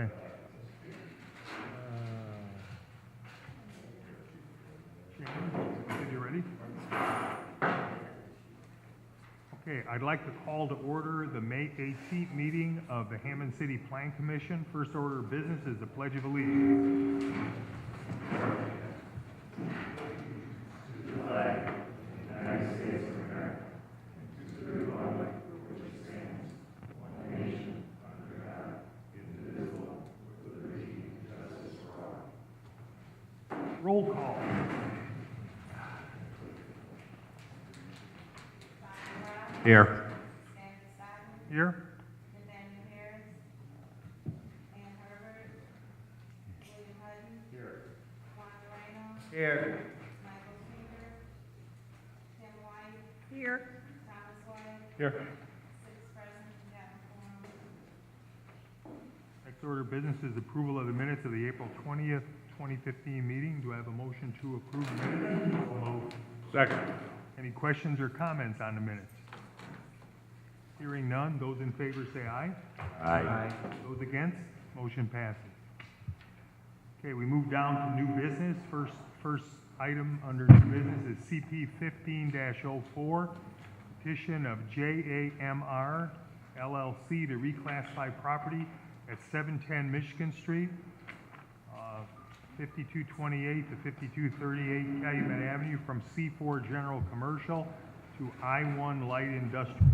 Okay. James, you ready? Okay, I'd like to call to order the May 18th meeting of the Hammond City Plan Commission. First order of business is the Pledge of Allegiance. Roll call. Here. Here. Nathaniel Harris. Ann Herbert. William Hutton. Here. Juan Moreno. Here. Michael Sweeter. Tim White. Here. Thomas White. Here. 6 present, we have a quorum. Next order of business is approval of the minutes of the April 20th, 2015 meeting. Do I have a motion to approve the minutes? Second. Any questions or comments on the minutes? Hearing none, those in favor say aye. Aye. Those against, motion passes. Okay, we move down to new business. First item under new business is CP 15-04, petition of JAMR LLC to reclassify property at 710 Michigan Street, 5228 to 5238 Calumet Avenue from C4 General Commercial to I1 Light Industrial.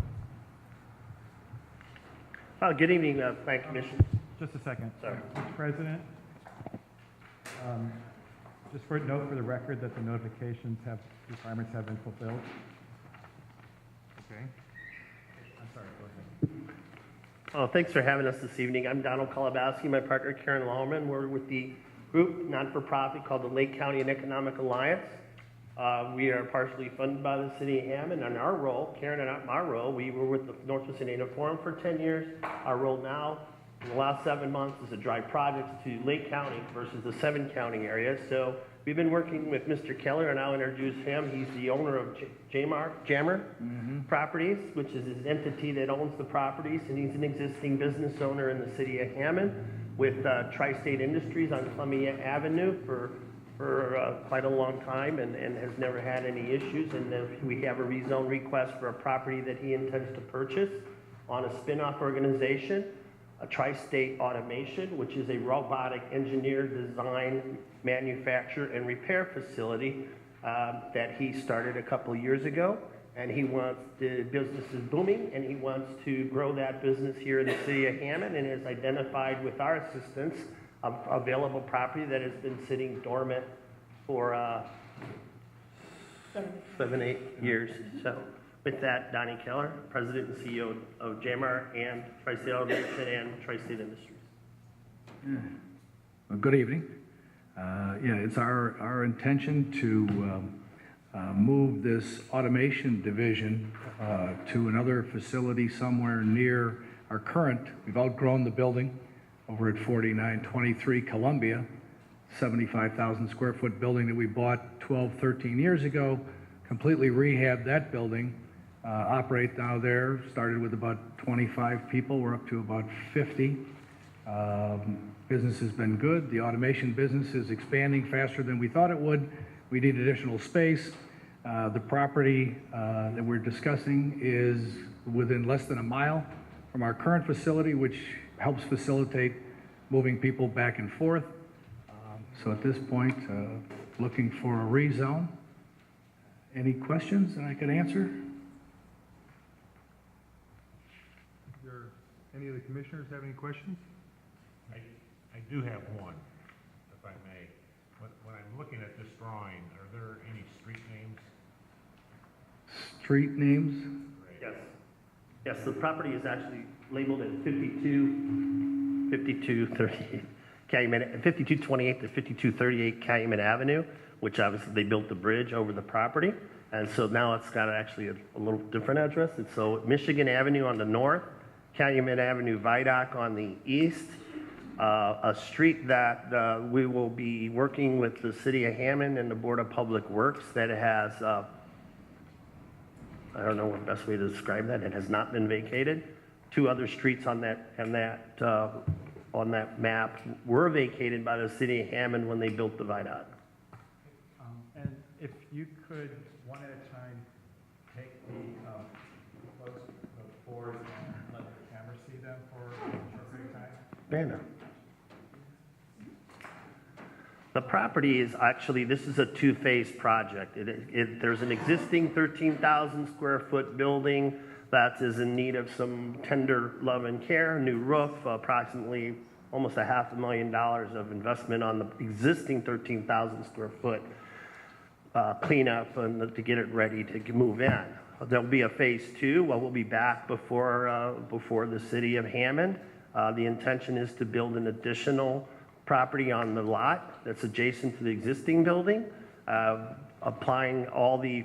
Good evening, Plan Commission. Just a second. Sorry. Mr. President, just for note for the record that the requirements have been fulfilled. Okay. I'm sorry, go ahead. Oh, thanks for having us this evening. I'm Donald Kolobowski, my partner Karen Lohman. We're with the group, non-for-profit, called the Lake County and Economic Alliance. We are partially funded by the city of Hammond. And our role, Karen and my role, we were with the Northwest Indiana Forum for 10 years. Our role now, in the last 7 months, is to drive projects to Lake County versus the 7 county areas. So we've been working with Mr. Keller, and I'll introduce him. He's the owner of Jammer Properties, which is his entity that owns the properties, and he's an existing business owner in the city of Hammond with Tri-State Industries on Columbia Avenue for quite a long time and has never had any issues. And we have a rezone request for a property that he intends to purchase on a spin-off organization, a Tri-State Automation, which is a robotic engineer, design, manufacture, and repair facility that he started a couple of years ago. And he wants, the business is booming, and he wants to grow that business here in the city of Hammond, and has identified with our assistance available property that has been sitting dormant for 7-8 years. So with that, Donnie Keller, President and CEO of JMR and Tri-State Automation and Tri-State Industries. Well, good evening. It's our intention to move this automation division to another facility somewhere near our current. We've outgrown the building over at 4923 Columbia, 75,000 square foot building that we bought 12, 13 years ago, completely rehabbed that building, operate now there, started with about 25 people, we're up to about 50. Business has been good. The automation business is expanding faster than we thought it would. We need additional space. The property that we're discussing is within less than a mile from our current facility, which helps facilitate moving people back and forth. So at this point, looking for a rezone. Any questions that I could answer? Is there any of the commissioners have any questions? I do have one, if I may. When I'm looking at this drawing, are there any street names? Street names? Yes. Yes, the property is actually labeled at 5228 to 5238 Calumet Avenue, which obviously they built the bridge over the property. And so now it's got actually a little different address. It's so Michigan Avenue on the north, Calumet Avenue Viaduct on the east, a street that we will be working with the City of Hammond and the Board of Public Works that has, I don't know what the best way to describe that, it has not been vacated. 2 other streets on that on that map were vacated by the city of Hammond when they built the Viaduct. And if you could, one at a time, take close the boards and let the camera see them for a short period of time. Fair enough. The property is actually, this is a two-phase project. There's an existing 13,000 square foot building that is in need of some tender love and care, new roof, approximately almost $500,000 of investment on the existing 13,000 square foot cleanup and to get it ready to move in. There'll be a phase two. Well, we'll be back before the city of Hammond. The intention is to build an additional property on the lot that's adjacent to the existing building, applying all the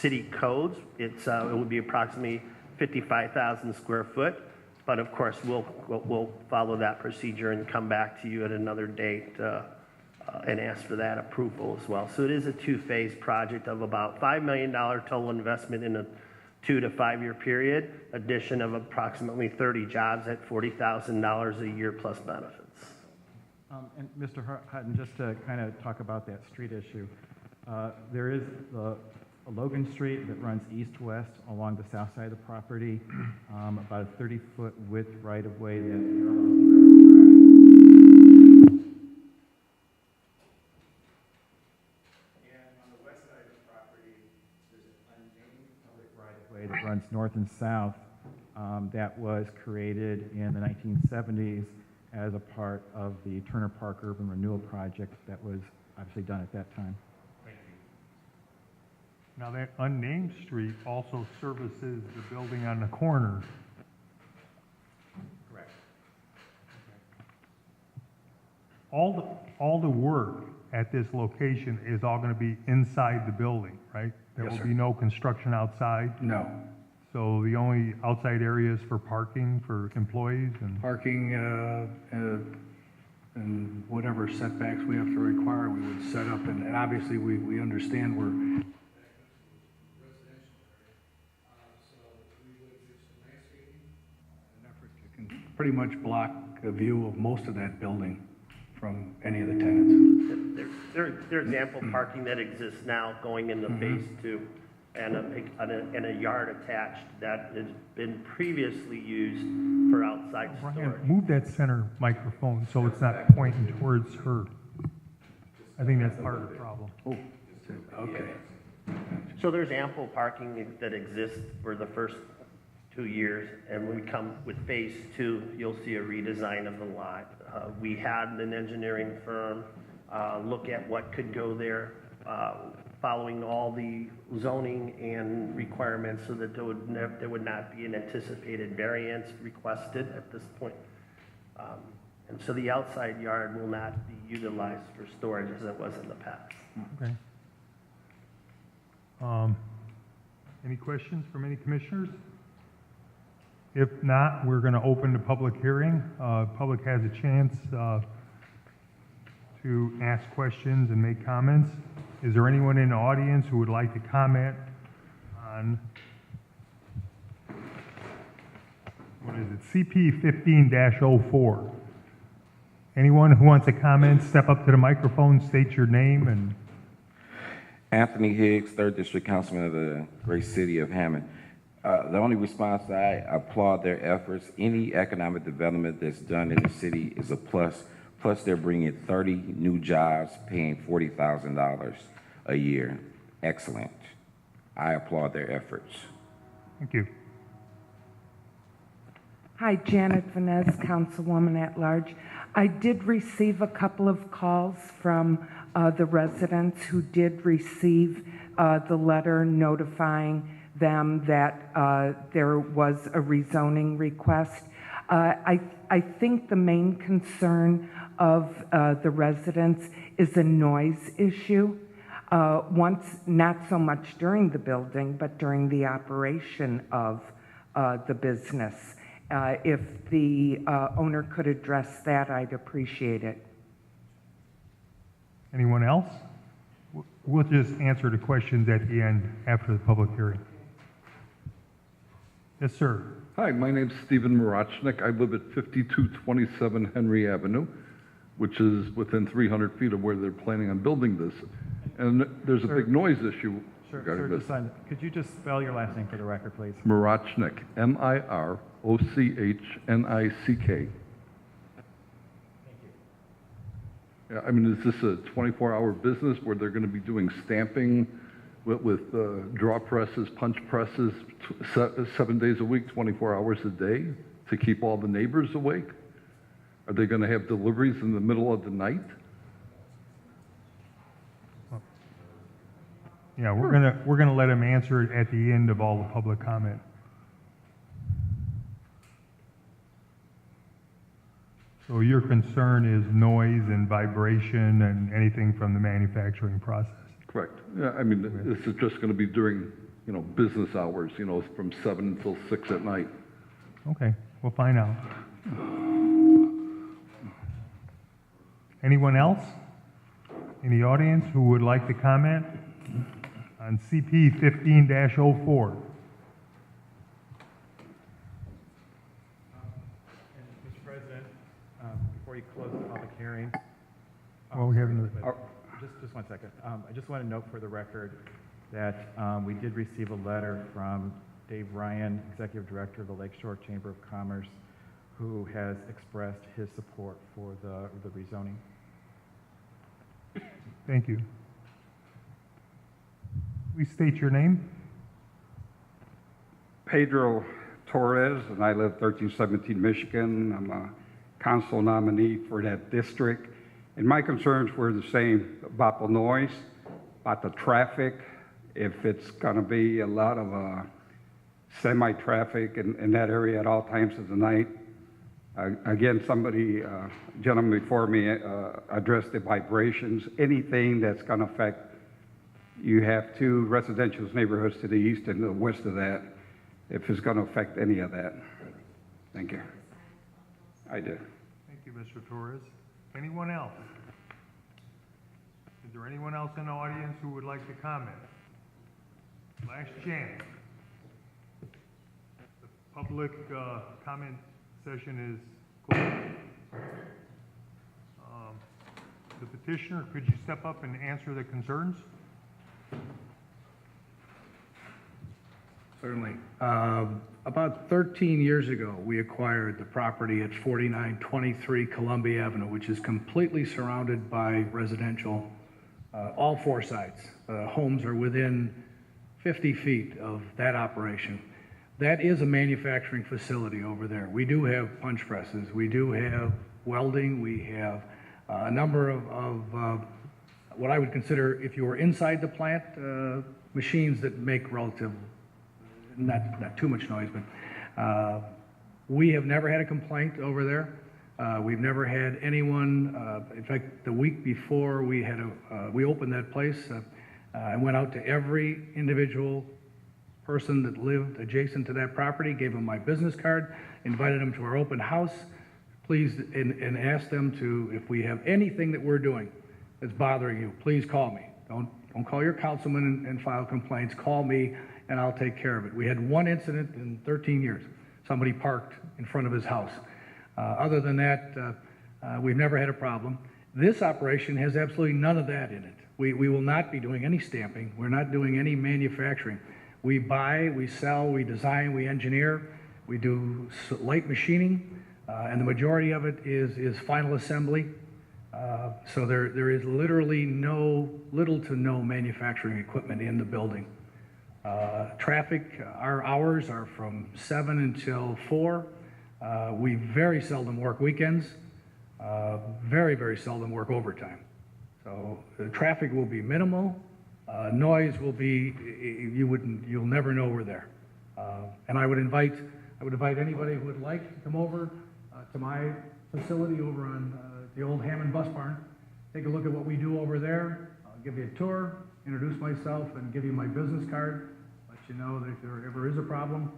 city codes. It would be approximately 55,000 square foot, but of course we'll follow that procedure and come back to you at another date and ask for that approval as well. So it is a two-phase project of about $5 million total investment in a 2 to 5 year period, addition of approximately 30 jobs at $40,000 a year plus benefits. And Mr. Hutton, just to kind of talk about that street issue, there is a Logan Street that runs east-west along the south side of the property, about a 30-foot width right-of-way that parallels. And on the west side of the property, there's an unnamed public right-of-way that runs north and south that was created in the 1970s as a part of the Turner Park Urban Renewal Project that was obviously done at that time. Thank you. Now, that unnamed street also services the building on the corner. Correct. All the work at this location is all going to be inside the building, right? There Yes, will sir. be no construction outside. No. So the only outside areas for parking for employees and, Parking, and whatever setbacks we have to require, we would set up, and obviously, we understand we're pretty much block a view of most of that building from any of the tenants. There's ample parking that exists now going into phase two, and a yard attached that has been previously used for outside Ryan, storage. move that center microphone so it's not pointing towards her. I think that's part of the problem. Oh, okay. So there's ample parking that exists for the first 2 years, and when we come with phase two, you'll see a redesign of the lot. We had an engineering firm look at what could go there, following all the zoning and requirements so that there would not be an anticipated variance requested at this point. And so the outside yard will not be utilized for storage as it was in the past. Okay. Any questions from any commissioners? If not, we're going to open the public hearing. Public has a chance to ask questions and make comments. Is there anyone in the audience who would like to comment on, what is it, CP 15-04? Anyone who wants to comment, step up to the microphone, state your name, and Anthony Higgs, 3rd District Councilman of the great city of Hammond. The only response, I applaud their efforts. Any economic development that's done in the city is a plus. Plus, they're bringing 30 new jobs, paying $40,000 a year. Excellent. I applaud their efforts. thank you. Hi, Janet Vanez, Councilwoman at Large. I did receive a couple of calls from the residents who did receive the letter notifying them that there was a rezoning request. I think the main concern of the residents is a noise issue. Once, not so much during the building, but during the operation of the business. If the owner could address that, I'd appreciate it. Anyone else? We'll just answer the questions at the end after the public hearing. Yes, sir. Hi, my name's Stephen Marachnik. I live at 5227 Henry Avenue, which is within 300 feet of where they're planning on building this. And there's a Sir. big noise issue Sir, regarding sir, this. just sign, could you just spell your last name for the record, please? Marachnik, M-I-R-O-C-H-N-I-C-K. Yeah, I mean, is this a 24-hour business where they're going to be doing stamping with draw presses, punch presses, 7 days a week, 24 hours a day to keep all the neighbors awake? Are they going to have deliveries in the middle of the night? Yeah, we're gonna let him answer it at the end of all the public comment. So your concern is noise and vibration and anything from the manufacturing process? Correct. Yeah, I mean, this is just going to be during, business hours, from 7 until 6 at night. Okay, we'll find out. Anyone else in the audience who would like to comment on CP 15-04? Mr. President, before you close the public hearing. Well, we have another- Just 1 second. I just want to note for the record that we did receive a letter from Dave Ryan, Executive Director of the Lakeshore Chamber of Commerce, who has expressed his support for the rezoning. Thank you. Please state your name. Pedro Torres, and I live 1317 Michigan. I'm a council nominee for that district. And my concerns were the same about the noise, about the traffic, if it's going to be a lot of semi-traffic in that area at all times of the night. Again, gentleman before me addressed the vibrations, anything that's going to affect. You have two residential neighborhoods to the east and the west of that, if it's going to affect any of that. Thank you. I did. Thank you, Mr. Torres. Anyone else? Is there anyone else in the audience who would like to comment? Last chance. The public comment session is closed. The petitioner, could you step up and answer the concerns? Certainly. About 13 years ago, we acquired the property at 4923 Columbia Avenue, which is completely surrounded by residential, all four sides. Homes are within 50 feet of that operation. That is a manufacturing facility over there. We do have punch presses, we do have welding, we have a number of what I would consider, if you were inside the plant, machines that make relative, not too much noise, but we have never had a complaint over there. We've never had anyone, in fact, the week before we opened that place, I went out to every individual person that lived adjacent to that property, gave them my business card, invited them to our open house, please, and asked them to, if we have anything that we're doing that's bothering you, please call me. Don't call your councilman and file complaints. Call me and I'll take care of it. We had one incident in 13 years. Somebody parked in front of his house. Other than that, we've never had a problem. This operation has absolutely none of that in it. We will not be doing any stamping. We're not doing any manufacturing. We buy, we sell, we design, we engineer, we do light machining, and the majority of it is final assembly. So there is literally little to no manufacturing equipment in the building. Traffic, our hours are from 7 until 4. We very seldom work weekends, very, very seldom work overtime. So the traffic will be minimal. Noise will be, you'll never know we're there. And I would invite anybody who would like to come over to my facility over on the old Hammond Bus Barn. Take a look at what we do over there. I'll give you a tour, introduce myself, and give you my business card. Let you know that if there ever is a problem,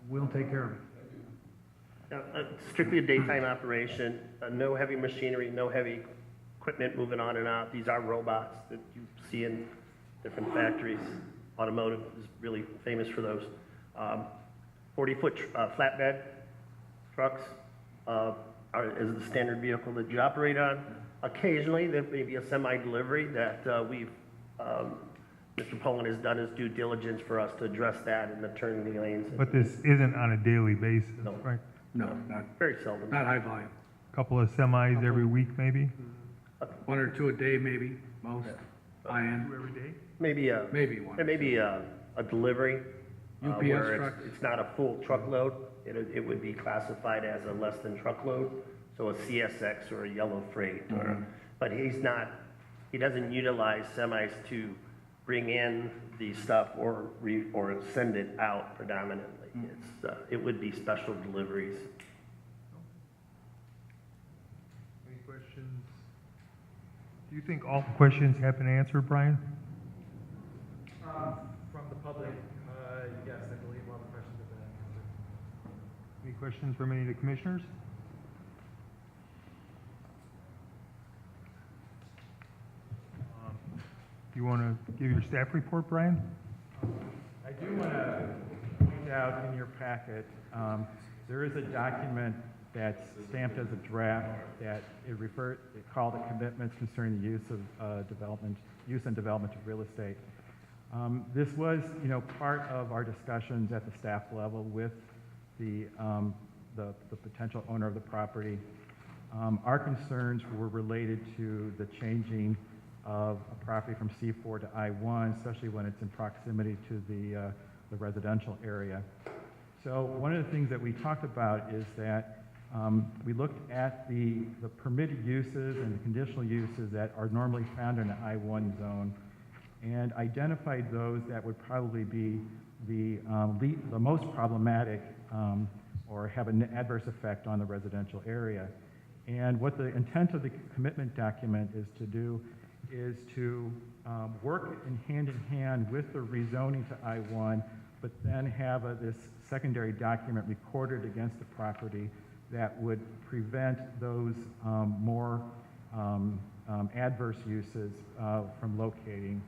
we'll take care of it. Strictly a daytime operation, no heavy machinery, no heavy equipment moving on and out. These are robots that you see in different factories. Automotive is really famous for those. 40-foot flatbed trucks is the standard vehicle that you operate on. Occasionally, there may be a semi-delivery that Mr. Pullen has done his due diligence for us to address that in the turning lanes. But this isn't on a daily basis, No. right? No, not, Very seldom. not high volume. Couple of semis every week, maybe? One or two a day, maybe, most, high-end, Every day? Maybe maybe one. There may be a delivery. UPS where trucks? it's not a full truckload. It would be classified as a less than truckload, so a CSX or a yellow freight. But he doesn't utilize semis to bring in the stuff or send it out predominantly. It would be special deliveries. Any questions? Do you think all questions have been answered, Brian? From the public, yes, I believe all the questions have been answered. Any questions from any of the commissioners? You want to give your staff report, Brian? I do want to point out in your packet, there is a document that's stamped as a draft that it called the commitments concerning the use of use and development of real estate. This was, part of our discussions at the staff level with the potential owner of the property. Our concerns were related to the changing of a property from C4 to I1, especially when it's in proximity to the residential area. So one of the things that we talked about is that we looked at the permitted uses and the conditional uses that are normally found in the I1 zone and identified those that would probably be the most problematic or have an adverse effect on the residential area. And what the intent of the commitment document is to do is to work hand in hand with the rezoning to I1, but then have this secondary document recorded against the property that would prevent those more adverse uses from locating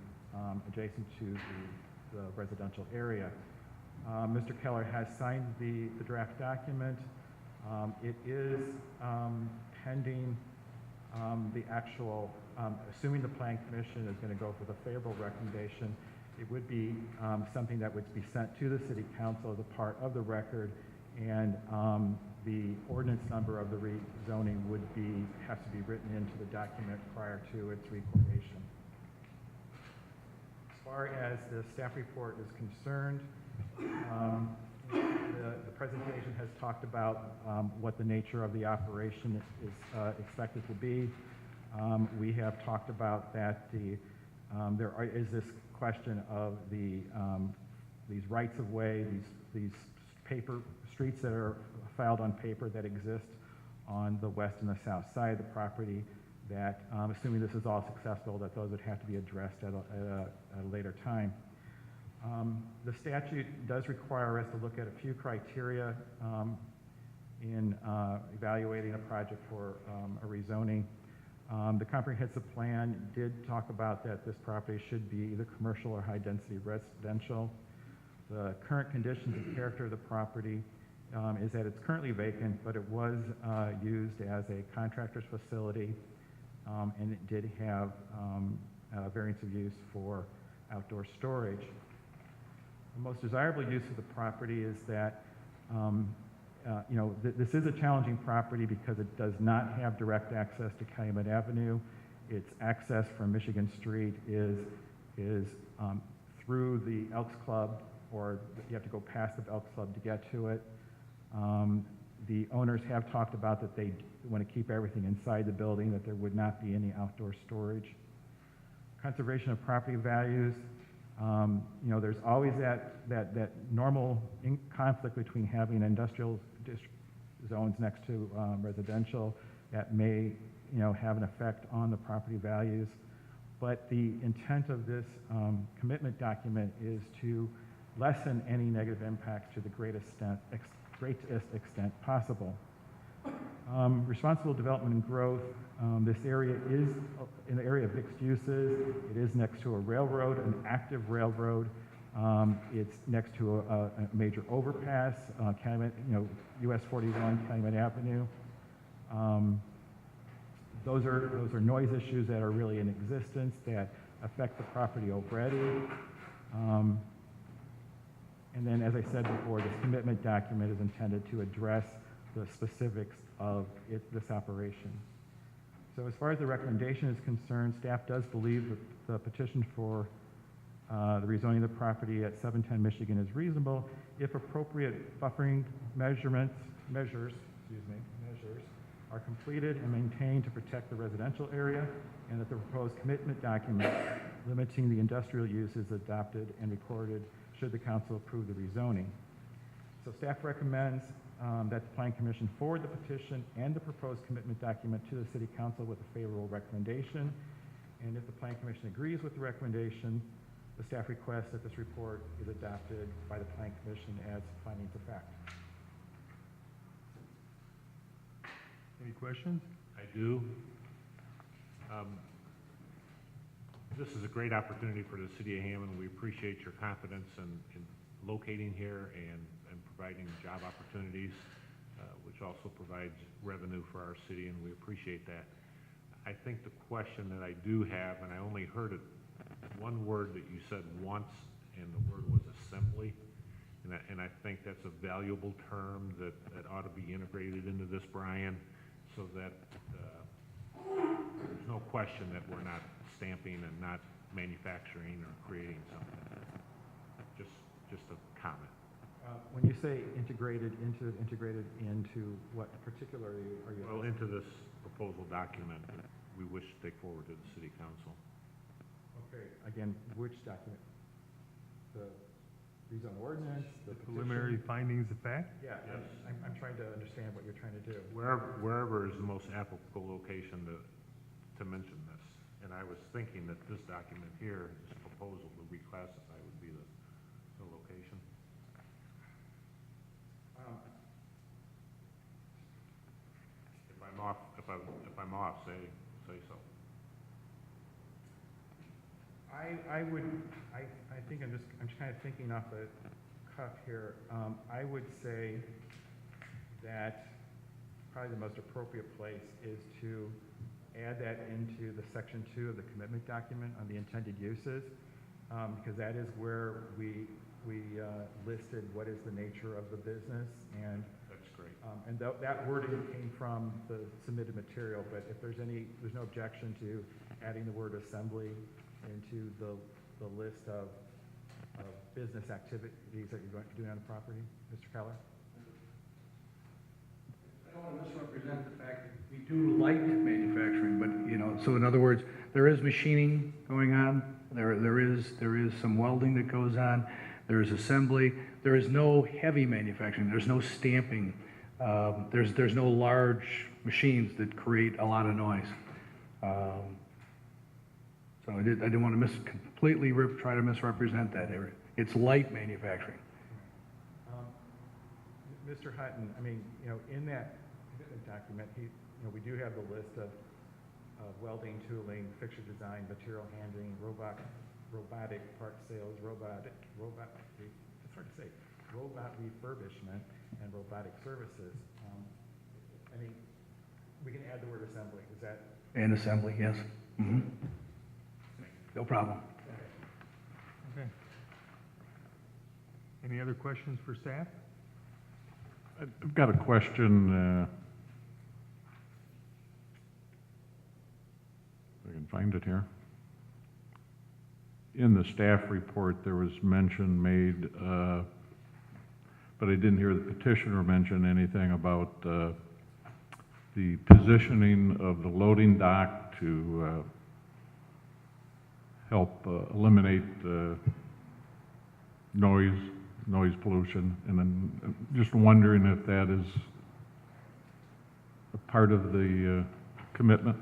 adjacent to the residential area. Mr. Keller has signed the draft document. It is pending the actual, assuming the Planning Commission is going to go for the favorable recommendation, it would be something that would be sent to the City Council as a part of the record, and the ordinance number of the rezoning has to be written into the document prior to its recordation. As far as the staff report is concerned, the presentation has talked about what the nature of the operation is expected to be. We have talked about that there is this question of these rights of way, these paper streets that are filed on paper that exist on the west and the south side of the property, that assuming this is all successful, that those would have to be addressed at a later time. The statute does require us to look at a few criteria in evaluating a project for a rezoning. The comprehensive plan did talk about that this property should be either commercial or high-density residential. The current conditions and character of the property is that it's currently vacant, but it was used as a contractor's facility, and it did have variance of use for outdoor storage. The most desirable use of the property is that, this is a challenging property because it does not have direct access to Calumet Avenue. Its access from Michigan Street is through the Elks Club, or you have to go past the Elks Club to get to it. The owners have talked about that they want to keep everything inside the building, that there would not be any outdoor storage. Conservation of property values. There's always that normal conflict between having industrial zones next to residential that may, have an effect on the property values. But the intent of this commitment document is to lessen any negative impact to the greatest extent possible. Responsible development and growth. This area is in the area of mixed uses. It is next to a railroad, an active railroad. It's next to a major overpass, Calumet, US 41 Calumet Avenue. Those are noise issues that are really in existence that affect the property already. And then, as I said before, this commitment document is intended to address the specifics of this operation. So as far as the recommendation is concerned, staff does believe that the petition for the rezoning of the property at 710 Michigan is reasonable if appropriate buffering measures are completed and maintained to protect the residential area, and that the proposed commitment document limiting the industrial use is adopted and recorded should the council approve the rezoning. So staff recommends that the Planning Commission forward the petition and the proposed commitment document to the City Council with a favorable recommendation. And if the Planning Commission agrees with the recommendation, the staff requests that this report is adopted by the Planning Commission as findings of fact. Any questions? I do. This is a great opportunity for the city of Hammond. We appreciate your confidence in locating here and providing job opportunities, which also provides revenue for our city, and we appreciate that. I think the question that I do have, and I only heard it, one word that you said once, and the word was assembly, and I think that's a valuable term that ought to be integrated into this, Brian, so that there's no question that we're not stamping and not manufacturing or creating something. Just a comment. When you say integrated into what particularly are you? Well, into this proposal document that we wish to take forward to the city council. Okay, again, which document? The rezone ordinance, the Preliminary petition? findings of fact? Yeah, Yes. I'm trying to understand what you're trying to do. Wherever is the most applicable location to mention this. And I was thinking that this document here, this proposal to reclassify would be the location. If I'm off, say so. I think I'm just kind of thinking off the cuff here. I would say that probably the most appropriate place is to add that into the section 2 of the commitment document on the intended uses, because that is where we listed what is the nature of the business, and That's great. and that wording came from the submitted material, but if there's no objection to adding the word assembly into the list of business activities that you're doing on the property, Mr. Keller? I don't want to misrepresent the fact that we do light manufacturing, but, so in other words, there is machining going on, there is some welding that goes on, there is assembly, there is no heavy manufacturing, there's no stamping, there's no large machines that create a lot of noise. So I didn't want to completely try to misrepresent that area. It's light manufacturing. Mr. Hutton, I mean, in that commitment document, we do have the list of welding, tooling, fixture design, material handling, robotic part sales, it's hard to say, robot refurbishment, and robotic services. I mean, we can add the word assembly, is that? And assembly, yes. Mm-hmm. No problem. Okay. Any other questions for staff? I've got a question. If I can find it here. In the staff report, there was mention made, but I didn't hear the petitioner mention anything about the positioning of the loading dock to help eliminate noise pollution, and I'm just wondering if that is a part of the commitment.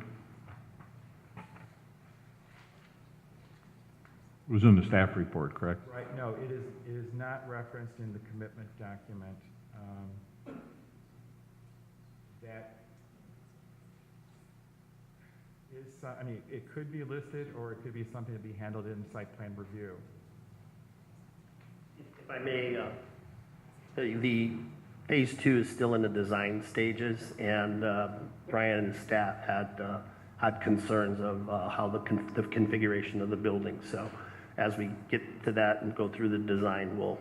It was in the staff report, correct? Right, no, it is not referenced in the commitment document. That is, I mean, it could be listed, or it could be something to be handled in site plan review. If I may, the phase 2 is still in the design stages, and Brian and staff had concerns of how the configuration of the building. So as we get to that and go through the design, we'll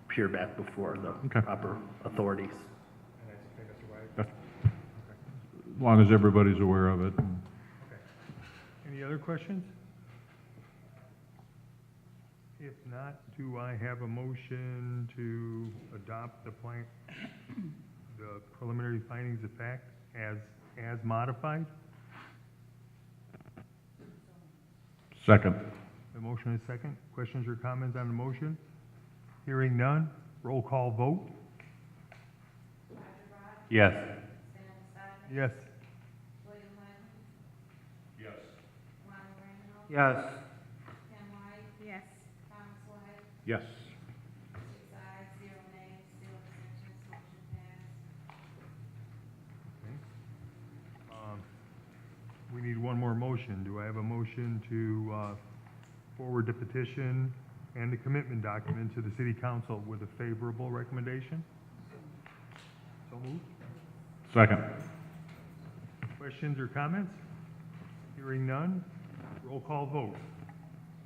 peer back before the Okay. proper authorities. As long as everybody's aware of it. Any other questions? If not, do I have a motion to adopt the plan, the preliminary findings of fact as modified? Second. The motion is second. Questions or comments on the motion? Hearing none, roll call vote. Yes. Yes. William Hutton, Yes. Ron Randall, Yes. Ken White. Yes. Thomas White, Yes. 6 ayes, 0 nays, 0 abstentions, motion passed. We need one more motion. Do I have a motion to forward the petition and the commitment document to the city council with a favorable recommendation? So moved. Second. Questions or comments? Hearing none, roll call vote.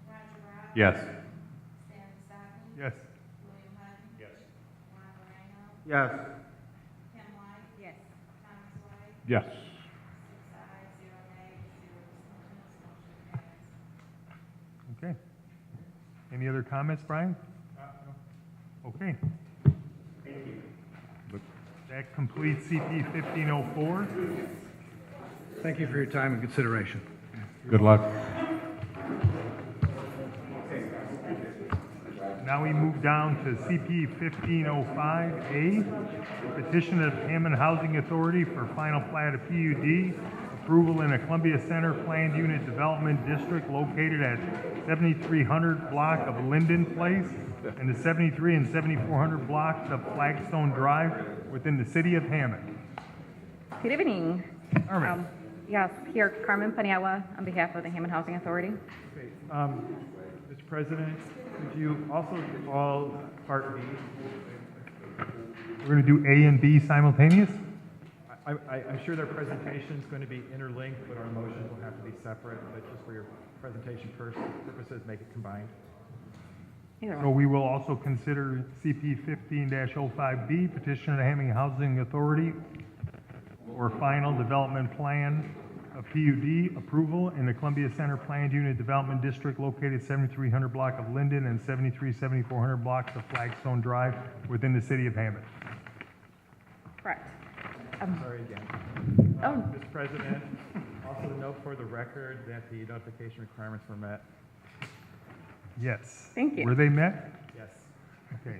Roger Rock. Yes. Stan Stockton. Yes. William Hutton. Yes. Ron Randall, Yes. Ken White. Yes. Thomas White, Yes. 6 ayes, 0 nays, 0 abstentions, motion passed. Okay. Any other comments, Brian? Okay. That completes CP 1504. Thank you for your time and consideration. Good luck. Now we move down to CP 1505A, petition of Hammond Housing Authority for final plat of PUD, approval in a Columbia Center Planned Unit Development District located at 7300 block of Linden Place and the 73 and 7400 blocks of Flagstone Drive within the city of Hammond. Good evening. Carmen. Yes, here Carmen Paniagua on behalf of the Hammond Housing Authority. Okay, Mr. President, could you also call Part B? We're going to do A and B simultaneous? I'm sure their presentation is going to be interlinked, but our motions will have to be separate, but just for your presentation purposes, make it combined. Either So one. we will also consider CP 15-05B, petition of the Hammond Housing Authority for final development plan of PUD approval in the Columbia Center Planned Unit Development District located 7300 block of Linden and 7400 blocks of Flagstone Drive within the city of Hammond. Correct. Sorry again. Oh, Mr. President, also note for the record that the notification requirements were met. Yes. Thank you. Were they met? Yes. Okay.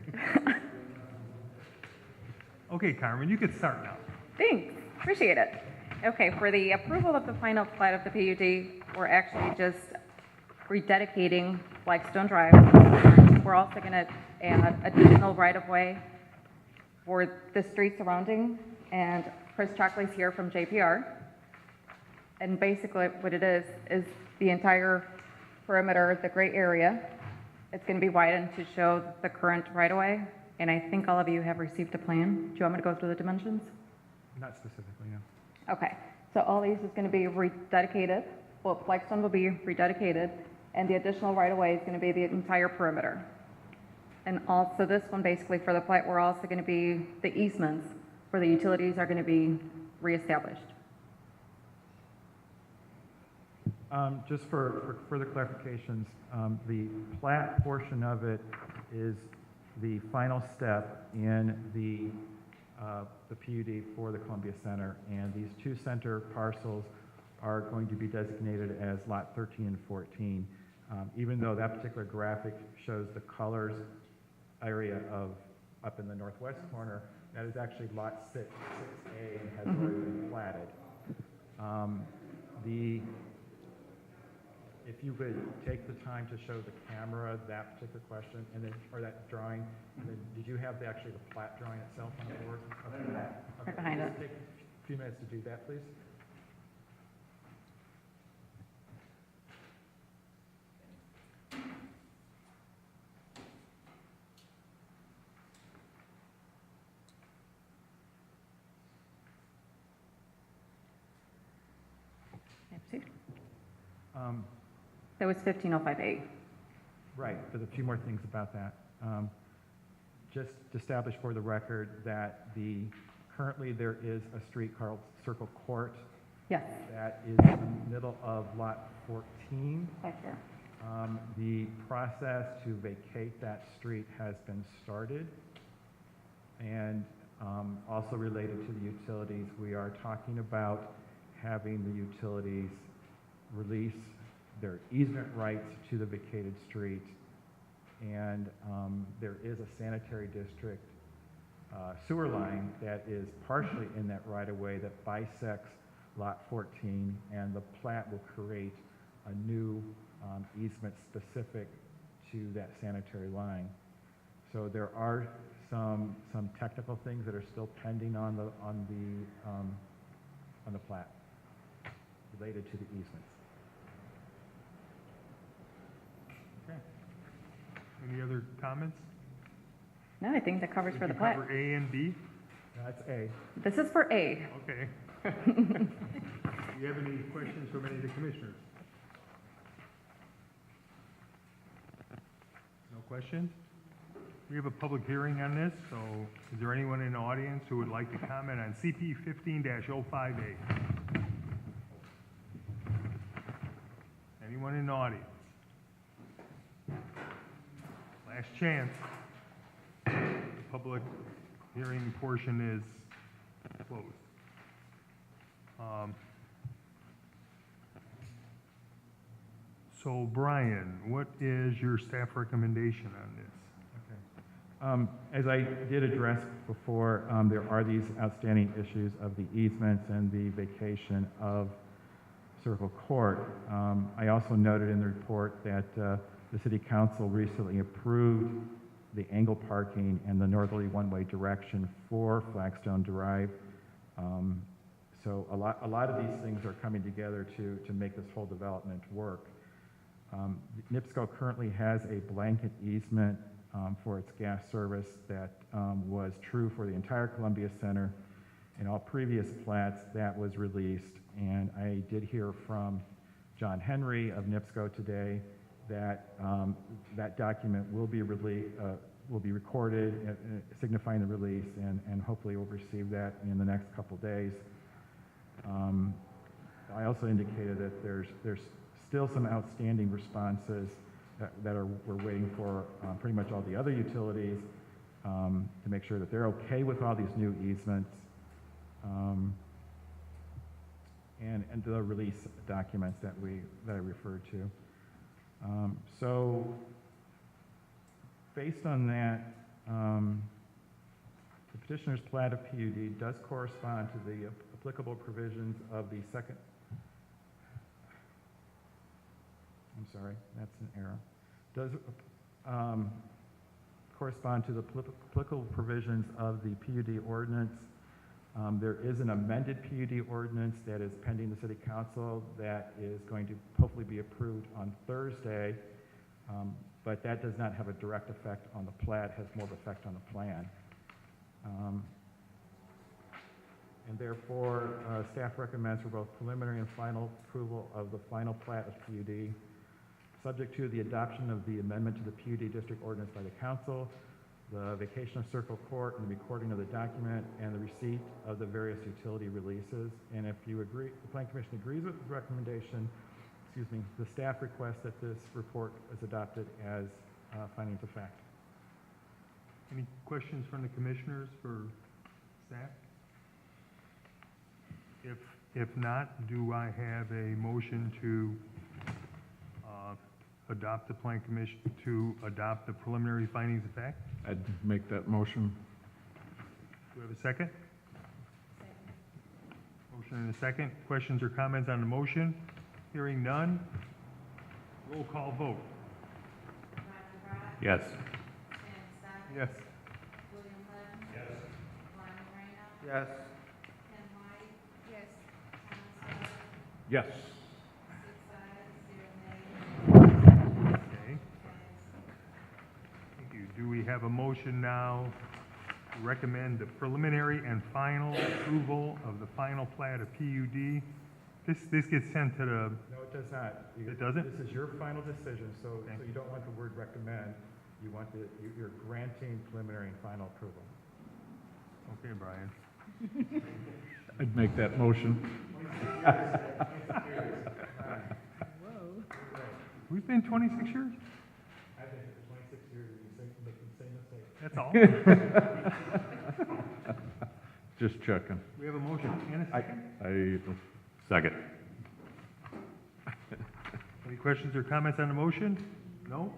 Okay, Carmen, you can start now. thanks. Appreciate it. Okay, for the approval of the final plat of the PUD, we're actually just rededicating Flagstone Drive. We're also going to add additional right-of-way for the street surrounding, and Chris Chockley's here from JPR. And basically what it is the entire perimeter, the gray area, it's going to be widened to show the current right-of-way. And I think all of you have received a plan. Do you want me to go through the dimensions? Not specifically, no. Okay, so all these is going to be rededicated. Well, Flagstone will be rededicated, and the additional right-of-way is going to be the entire perimeter. And also this one, basically for the plat, we're also going to be the easements where the utilities are going to be reestablished. Just for further clarifications, the plat portion of it is the final step in the PUD for the Columbia Center, and these two center parcels are going to be designated as Lot 13 and 14. Even though that particular graphic shows the colors area of up in the northwest corner, that is actually Lot 6, 6A, and has already been platted. If you would take the time to show the camera that particular question, and then, or that drawing, and then did you have actually the plat drawing itself on the board? Okay. Right behind it. Take a few minutes to do that, please. Proceed. Um, That was 1505A. Right, but a few more things about that. Just to establish for the record that currently there is a street called Circle Court Yes, that is in the middle of Lot 14. back there. The process to vacate that street has been started. And also related to the utilities, we are talking about having the utilities release their easement rights to the vacated street. And there is a sanitary district sewer line that is partially in that right-of-way that bisects Lot 14, and the plat will create a new easement specific to that sanitary line. So there are some technical things that are still pending on the plat related to the easements. Okay. Any other comments? No, I think that covers for Did the you plat. cover A and B? That's A. This is for A. Okay. Do you have any questions from any of the commissioners? No questions? We have a public hearing on this, so is there anyone in the audience who would like to comment on CP 15-05A? Anyone in the audience? Last chance. The public hearing portion is closed. So Brian, what is your staff recommendation on this? As I did address before, there are these outstanding issues of the easements and the vacation of Circle Court. I also noted in the report that the City Council recently approved the angle parking and the northerly one-way direction for Flagstone Drive. So a lot of these things are coming together to make this whole development work. NIPSCO currently has a blanket easement for its gas service that was true for the entire Columbia Center. In all previous plats, that was released. And I did hear from John Henry of NIPSCO today that that document will be recorded, signifying the release, and hopefully we'll receive that in the next couple days. I also indicated that there's still some outstanding responses that we're waiting for pretty much all the other utilities to make sure that they're okay with all these new easements and the release documents that I referred to. So based on that, the petitioner's plat of PUD does correspond to the applicable provisions of the second. I'm sorry, that's an error. Does correspond to the applicable provisions of the PUD ordinance. There is an amended PUD ordinance that is pending the City Council that is going to hopefully be approved on Thursday, but that does not have a direct effect on the plat, has more of effect on the plan. And therefore, staff recommends for both preliminary and final approval of the final plat of PUD, subject to the adoption of the amendment to the PUD district ordinance by the council, the vacation of Circle Court and the recording of the document, and the receipt of the various utility releases. And if you agree, the Planning Commission agrees with the recommendation, the staff requests that this report is adopted as findings of fact. Any questions from the commissioners for staff? If not, do I have a motion to adopt the Plan Commission, to adopt the preliminary findings of fact? I'd make that motion. Do we have a second? Motion and a second. Questions or comments on the motion? Hearing none. Roll call vote. Roger Brock, Yes. Sam Stock, Yes. William Hutton. Yes. Lonnie Randall, Yes. Ken White. Yes. Thomas Hart, Yes. 6 ayes, 0 nays. Okay. Thank you. Do we have a motion now to recommend the preliminary and final approval of the final plat of PUD This gets sent to the, No, it does not. It doesn't? This is your final decision, so you don't want the word recommend. You want you're granting preliminary and final approval. okay, Brian. I'd make that motion. We've been 26 years? I've been here for 26 years, and you make the same mistake. That's all. Just checking. We have a motion and a second. Second. Any questions or comments on the motion? No?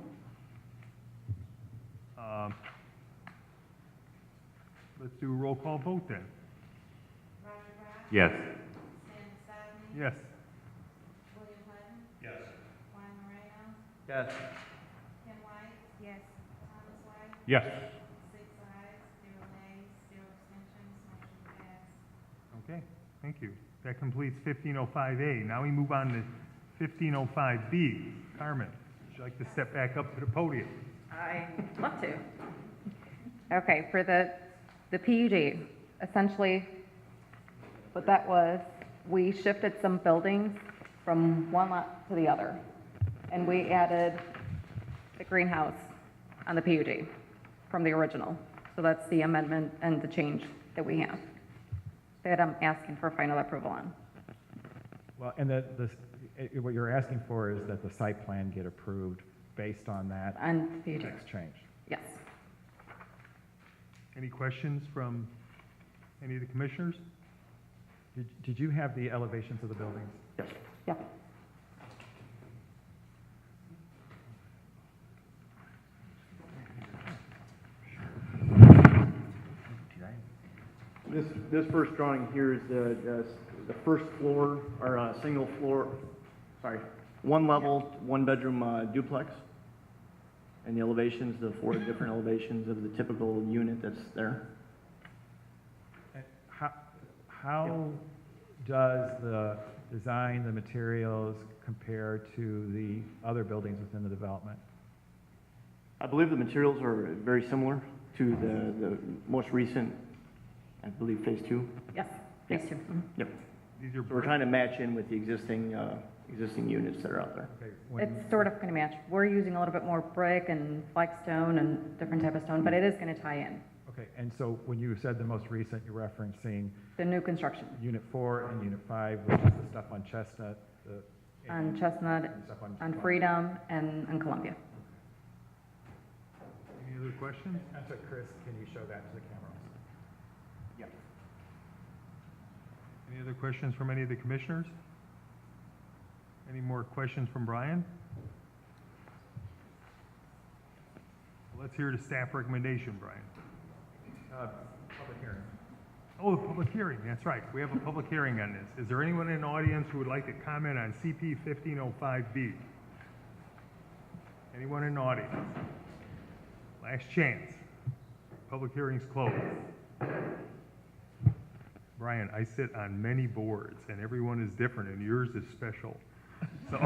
Let's do a roll call vote then. Roger Brown, Yes. Sam Sosnick, Yes. William Hutton, Yes. Juan Moreno, Yes. Ken White. Yes. Thomas White, Yes. 6 ayes, 0 nays, 0 abstentions, motion passed. Okay, thank you. That completes 1505A. Now we move on to 1505B. Carmen, would you like to step back up to the podium? I'd love to. Okay, for the PUD, essentially, what that was, we shifted some buildings from one lot to the other, and we added the greenhouse on the PUD from the original. So that's the amendment and the change that we have, that I'm asking for final approval on. Well, and what you're asking for is that the site plan get approved based on that On the PUD, text change. yes. Any questions from any of the commissioners? Did you have the elevations of the buildings? Yes. Yeah. This first drawing here is the first floor, or single floor, sorry, one level, one bedroom duplex. And the elevations, the 4 different elevations of the typical unit that's there. And how does the design, the materials compare to the other buildings within the development? I believe the materials are very similar to the most recent, I believe, phase 2. Yes, phase 2. Mhm. Yep. These are So we're trying to match in with the existing units that are out there. Okay, It's sort of going to match. We're using a little bit more brick and flagstone and different type of stone, but it is going to tie in. Okay, and so when you said the most recent, you're referencing The new construction Unit 4 and Unit 5, which is the stuff on Chestnut, on Chestnut, and stuff on Freedom, and on Columbia. Any other questions? And so Chris, can you show that to the camera? Yeah. Any other questions from any of the commissioners? Any more questions from Brian? Let's hear the staff recommendation, Brian. Public hearing. Oh, the public hearing, that's right. We have a public hearing on this. Is there anyone in the audience who would like to comment on CP 1505B? Anyone in the audience? Last chance. Public hearing's closed. Brian, I sit on many boards, and everyone is different, and yours is special. So,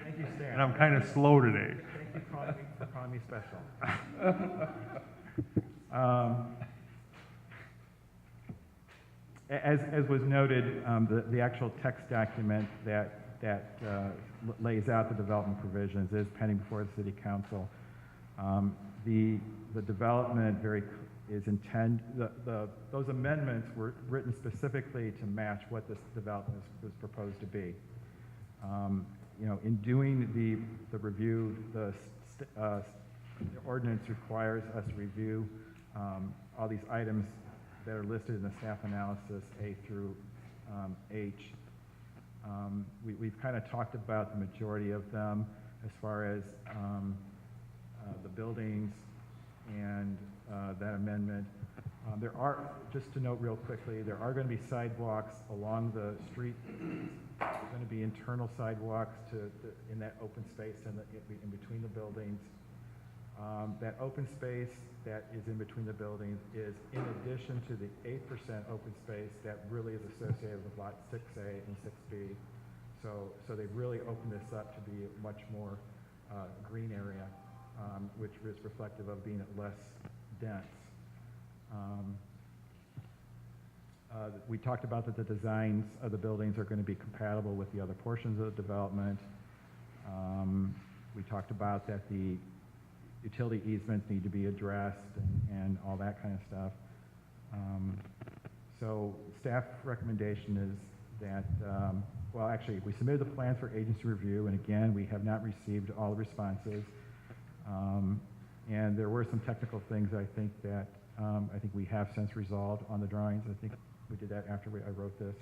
Thank you, Stan. and I'm kind of slow today. Thank you for calling me special. As was noted, the actual text document that lays out the development provisions is pending before the city council. The development those amendments were written specifically to match what this development was proposed to be. In doing the review, the ordinance requires us to review all these items that are listed in the staff analysis A through H. We've kind of talked about the majority of them as far as the buildings and that amendment. There are, just to note real quickly, there are going to be sidewalks along the street. There's going to be internal sidewalks in that open space in between the buildings. That open space that is in between the buildings is in addition to the 8% open space that really is associated with lot 6A and 6B. So they've really opened this up to be a much more green area, which is reflective of being less dense. We talked about that the designs of the buildings are going to be compatible with the other portions of the development. We talked about that the utility easements need to be addressed and all that kind of stuff. So staff recommendation is that, well, actually, we submitted the plans for agency review, and again, we have not received all the responses. And there were some technical things I think that I think we have since resolved on the drawings. I think we did that after I wrote this.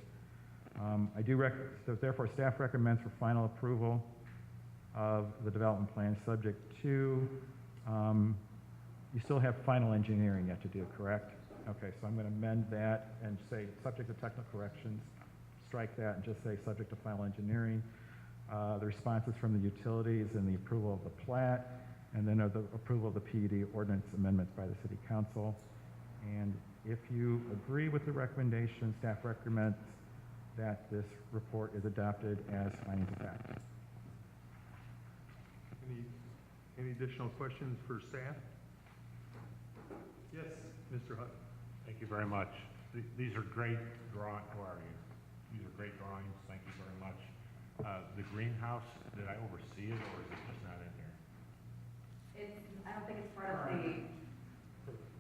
So therefore, staff recommends for final approval of the development plan, subject to, you still have final engineering yet to do, correct? Okay, so I'm going to amend that and say, subject to technical corrections, strike that and just say, subject to final engineering. The responses from the utilities and the approval of the plat, and then the approval of the PUD ordinance amendments by the city council. And if you agree with the recommendation, staff recommends that this report is adopted as findings of fact. Any additional questions for staff? Yes, Mr. Hutton. Thank you very much. These are great drawings. Who are you? These are great drawings. Thank you very much. The greenhouse, did I oversee it, or is it just not in here? I don't think it's part of the.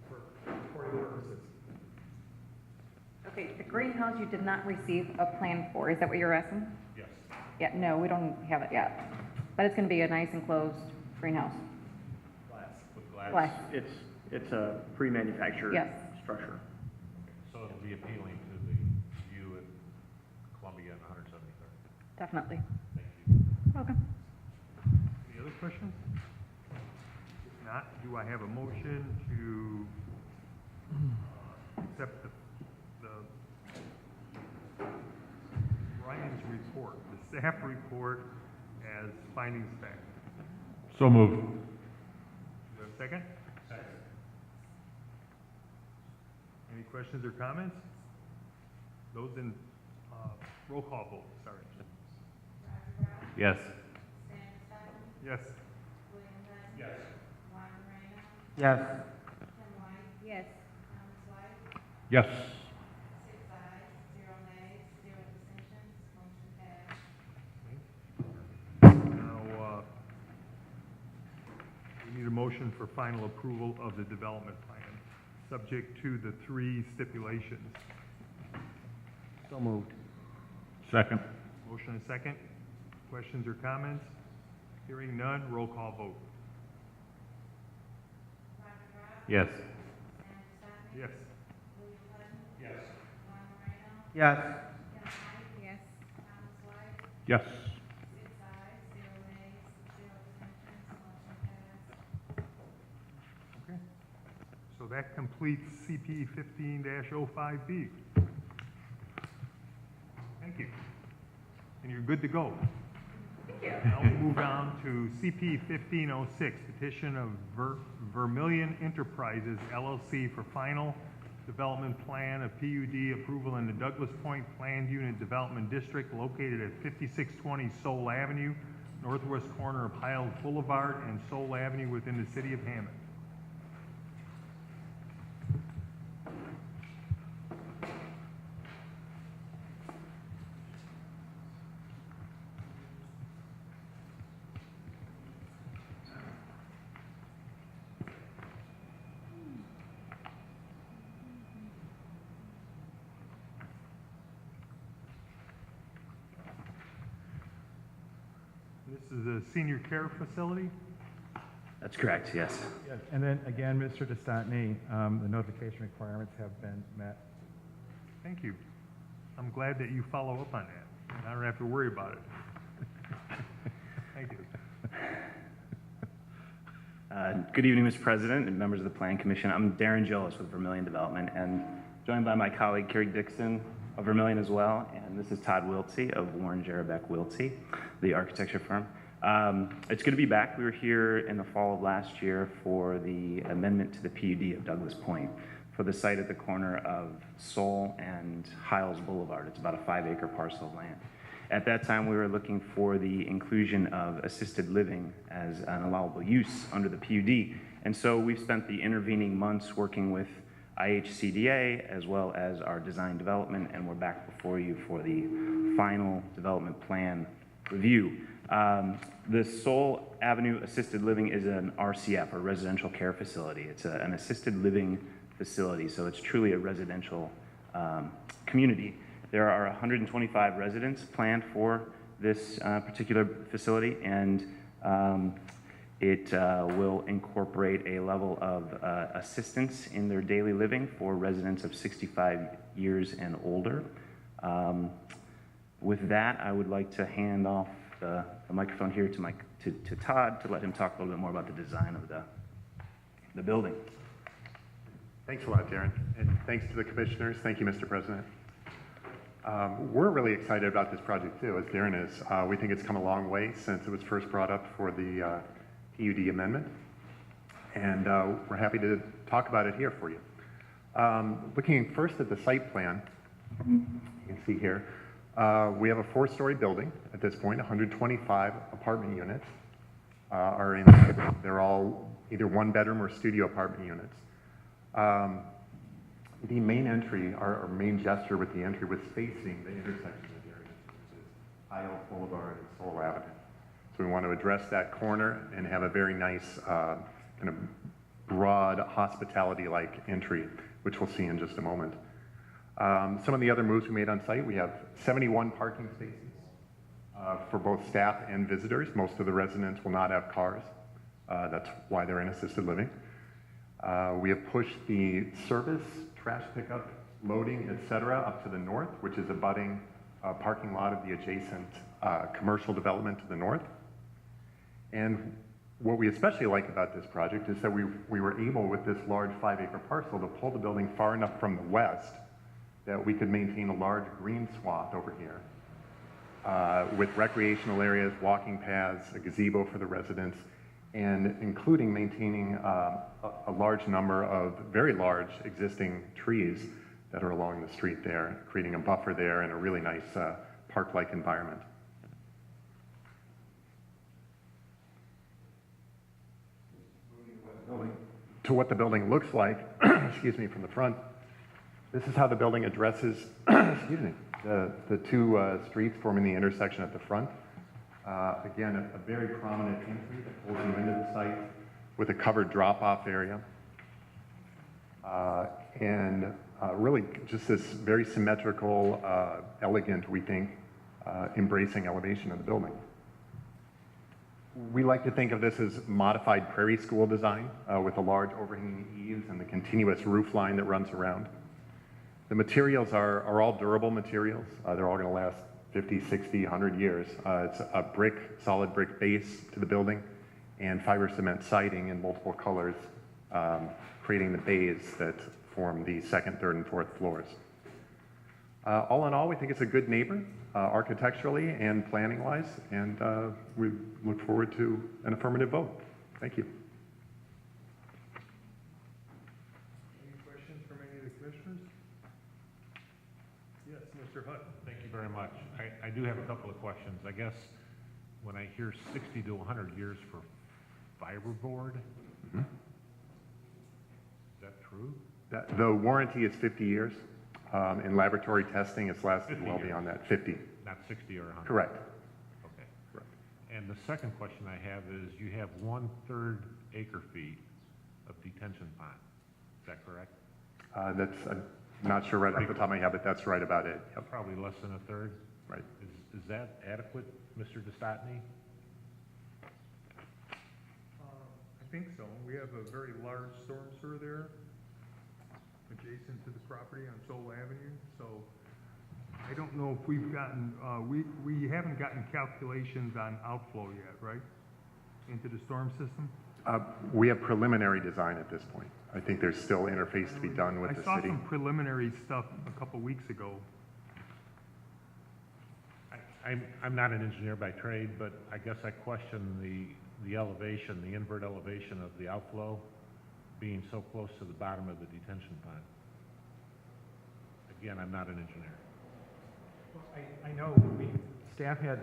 For recording purposes. Okay, the greenhouse you did not receive a plan for. Is that what you're asking? Yes. Yeah, no, we don't have it yet. But it's going to be a nice enclosed greenhouse. With glass? Glass. It's a pre-manufactured Yes. structure. So it'll be appealing to the view at Columbia and 173rd. Definitely. Thank you. Welcome. Any other questions? If not, do I have a motion to accept the Ryan's report, the staff report as findings of fact? So moved. Do you have a second? Second. Any questions or comments? Those in, roll call vote, sorry. Yes. Stan Sutton, Yes. William Hutton. Yes. Juan Moreno, Yes. Kim White, Yes. Thomas White, Yes. 6 ayes, 0 nays, 0 abstentions, motion passed. Now, we need a motion for final approval of the development plan, subject to the 3 stipulations. So moved. Second. Motion and second. Questions or comments? Hearing none, roll call vote. Roger Rock, Yes. Stan Sutton, Yes. William Hutton, Yes. Juan Moreno, Yes. Kim White, Yes. Thomas White, Yes. 6 ayes, 0 nays, 0 abstentions, motion passed. Okay. So that completes CP 15-05B. Thank you. And you're good to go. Thank you. Now we move on to CP 1506, petition of Vermillion Enterprises LLC for final development plan of PUD approval in the Douglas Point Planned Unit Development District located at 5620 Soul Avenue, northwest corner of Hiles Boulevard and Soul Avenue within the city of Hammond. This is a senior care facility. That's correct, yes. Yes, and then again, Mr. DeStantny, the notification requirements have been met. Thank you. I'm glad that you follow up on that, and I don't have to worry about it. Thank you. Good evening, Mr. President and members of the Plan Commission. I'm Darren Gillis with Vermillion Development and joined by my colleague Carrie Dixon of Vermillion as well, and this is Todd Wiltsey of Warren Jerebeck Wiltsey, the architecture firm. It's good to be back. We were here in the fall of last year for the amendment to the PUD of Douglas Point for the site at the corner of Soul and Hiles Boulevard. It's about a 5-acre parcel of land. At that time, we were looking for the inclusion of assisted living as an allowable use under the PUD. And so we've spent the intervening months working with IHCDA, as well as our design development, and we're back before you for the final development plan review. The Soul Avenue Assisted Living is an RCF, or residential care facility. It's an assisted living facility, so it's truly a residential community. There are 125 residents planned for this particular facility, and it will incorporate a level of assistance in their daily living for residents of 65 years and older. With that, I would like to hand off the microphone here to Todd to let him talk a little bit more about the design of the building. Thanks a lot, Darren, and thanks to the commissioners. Thank you, Mr. President. We're really excited about this project too, as Darren is. We think it's come a long way since it was first brought up for the PUD amendment, and we're happy to talk about it here for you. Looking first at the site plan, you can see here, we have a 4-story building at this point. 125 apartment units are in there. They're all either 1-bedroom or studio apartment units. The main entry, our main gesture with the entry was facing the intersection of the areas, which is High Oak Boulevard and Soul Avenue. So we want to address that corner and have a very nice kind of broad hospitality-like entry, which we'll see in just a moment. Some of the other moves we made on site, we have 71 parking spaces for both staff and visitors. Most of the residents will not have cars. That's why they're in assisted living. We have pushed the service, trash pickup, loading, et cetera, up to the north, which is abutting parking lot of the adjacent commercial development to the north. And what we especially like about this project is that we were able, with this large 5-acre parcel, to pull the building far enough from the west that we could maintain a large green swath over here with recreational areas, walking paths, a gazebo for the residents, and including maintaining a large number of very large existing trees that are along the street there, creating a buffer there and a really nice park-like environment. To what the building looks like, excuse me, from the front, this is how the building addresses, excuse me, the two streets forming the intersection at the front. Again, a very prominent entry that pulls you into the site with a covered drop-off area. And really just this very symmetrical, elegant, we think, embracing elevation of the building. We like to think of this as modified prairie school design with the large overhanging eaves and the continuous roof line that runs around. The materials are all durable materials. They're all going to last 50, 60, 100 years. It's a solid brick base to the building and fiber cement siding in multiple colors, creating the bays that form the 2nd, 3rd, and 4th floors. All in all, we think it's a good neighbor, architecturally and planning-wise, and we look forward to an affirmative vote. Thank you. Any questions from any of the commissioners? Yes, Mr. Hutton. Thank you very much. I do have a couple of questions. I guess when I hear 60 to 100 years for fiberboard, is that true? The warranty is 50 years. In laboratory testing, it's lasted well beyond that, 50. Not 60 or 100? Correct. Okay. Correct. And the second question I have is, you have 1/3 acre-feet of detention pond. Is that correct? That's, I'm not sure right off the top of my head, but that's right about it. Yep. Probably less than 1/3? Right. Is that adequate, Mr. Dostotny? I think so. We have a very large storm sewer there, adjacent to the property on Soul Avenue, so I don't know if we've gotten, we haven't gotten calculations on outflow yet, right? Into the storm system? We have preliminary design at this point. I think there's still interface to be done with the I saw city. some preliminary stuff a couple weeks ago. I'm not an engineer by trade, but I guess I question the elevation, the invert elevation of the outflow being so close to the bottom of the detention pond. Again, I'm not an engineer. I know staff had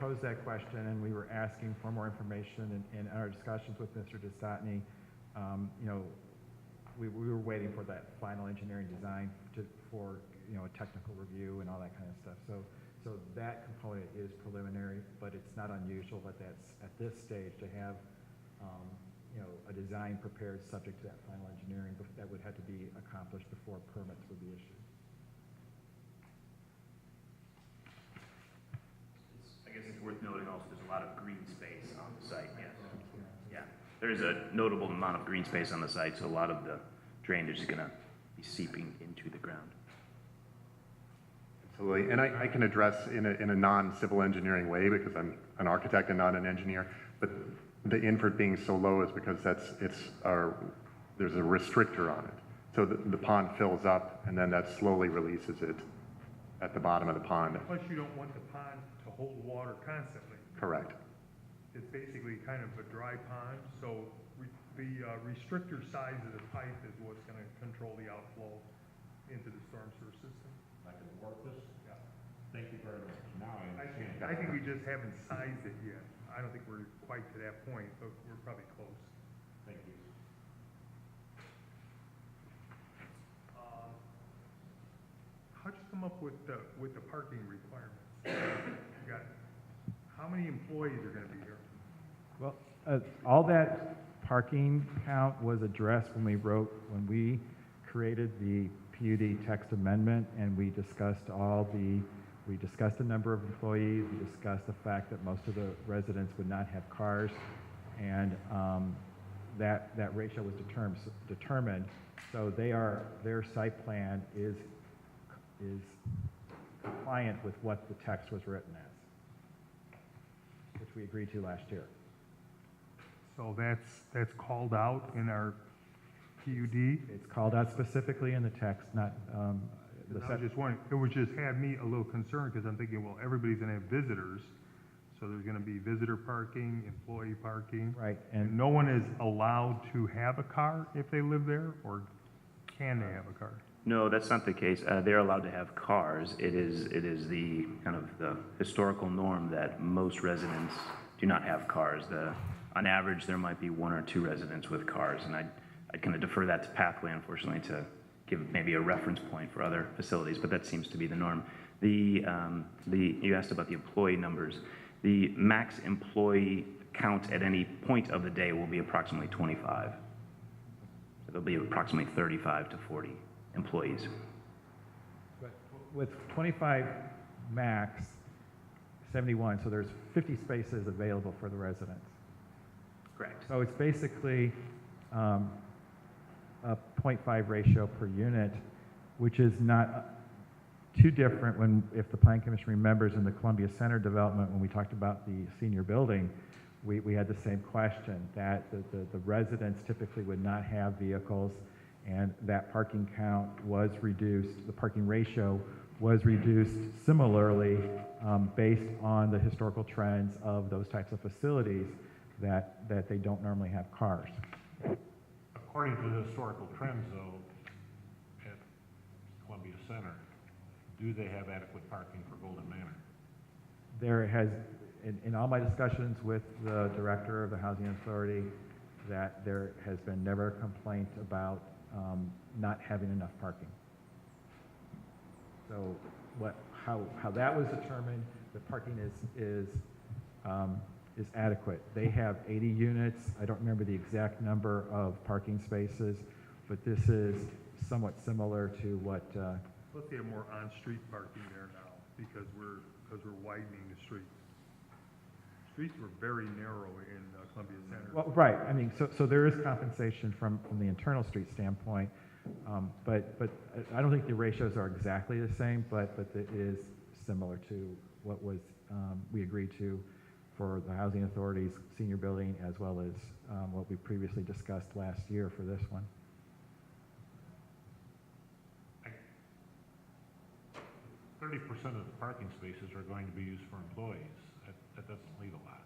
posed that question, and we were asking for more information in our discussions with Mr. Dostotny. You know, we were waiting for that final engineering design for, you know, a technical review and all that kind of stuff. So that component is preliminary, but it's not unusual at this stage to have, you know, a design prepared subject to that final engineering, but that would have to be accomplished before permits would be issued. I guess it's worth noting also, there's a lot of green space on the site, yes. Yeah, there's a notable amount of green space on the site, so a lot of the drainage is gonna be seeping into the ground. Absolutely, and I can address in a non-civil engineering way, because I'm an architect and not an engineer, but the infert being so low is because there's a restrictor on it. So the pond fills up, and then that slowly releases it at the bottom of the pond. Plus, you don't want the pond to hold water constantly. Correct. It's basically kind of a dry pond, so the restrictor size of the pipe is what's gonna control the outflow into the storm sewer system. I can work this? Yeah. Thank you very much. Now I understand. I think we just haven't sized it yet. I don't think we're quite to that point, but we're probably close. Thank you. How'd you come up with the parking requirements? You got, how many employees are gonna be here? Well, all that parking count was addressed when we created the PUD text amendment, and we discussed the number of employees, we discussed the fact that most of the residents would not have cars, and that ratio was determined. So their site plan is compliant with what the text was written as, which we agreed to last year. So that's called out in our PUD? It's called out specifically in the text, not, I was just wondering, it was just had me a little concerned, because I'm thinking, well, everybody's gonna have visitors, so there's gonna be visitor parking, employee parking. Right, And no one is allowed to have a car if they live there, or can they have a car? No, that's not the case. They're allowed to have cars. It is the kind of the historical norm that most residents do not have cars. On average, there might be 1 or 2 residents with cars, and I'd kind of defer that to Pathway, unfortunately, to give maybe a reference point for other facilities, but that seems to be the norm. You asked about the employee numbers. The max employee count at any point of the day will be approximately 25. So there'll be approximately 35 to 40 employees. But with 25 max, 71, so there's 50 spaces available for the residents. Correct. So it's basically a 0.5 ratio per unit, which is not too different if the Plan Commission remembers in the Columbia Center development, when we talked about the senior building, we had the same question, that the residents typically would not have vehicles, and that parking count was reduced, the parking ratio was reduced similarly based on the historical trends of those types of facilities that they don't normally have cars. According to the historical trends, though, at Columbia Center, do they have adequate parking for Golden Manor? There has, in all my discussions with the director of the Housing Authority, that there has been never a complaint about not having enough parking. So how that was determined, the parking is adequate. They have 80 units. I don't remember the exact number of parking spaces, but this is somewhat similar to what. Plus, they have more on-street parking there now, because we're widening the streets. Streets were very narrow in Columbia Center. Well, right. I mean, so there is compensation from the internal street standpoint, but I don't think the ratios are exactly the same, but it is similar to what was we agreed to for the Housing Authority's senior building, as well as what we previously discussed last year for this one. 30% of the parking spaces are going to be used for employees. That doesn't leave a lot.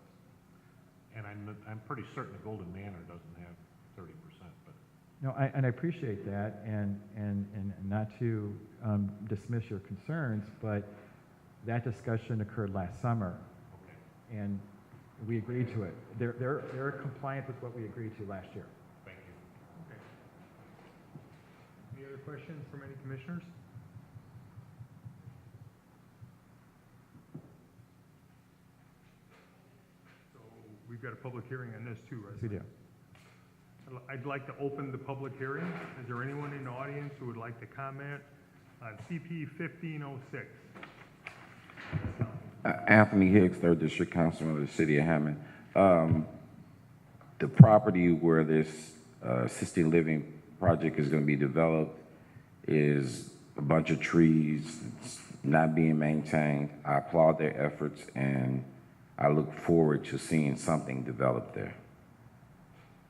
And I'm pretty certain the Golden Manor doesn't have 30%, but. No, and I appreciate that, and not to dismiss your concerns, but that discussion occurred last summer, and we agreed to it. They're compliant with what we agreed to last year. Thank you. Any other questions from any commissioners? So we've got a public hearing on this too, right? We do. I'd like to open the public hearing. Is there anyone in the audience who would like to comment on CP 1506? Anthony Hicks, 3rd District Councilman of the City of Hammond. The property where this assisted living project is going to be developed is a bunch of trees. It's not being maintained. I applaud their efforts, and I look forward to seeing something developed there.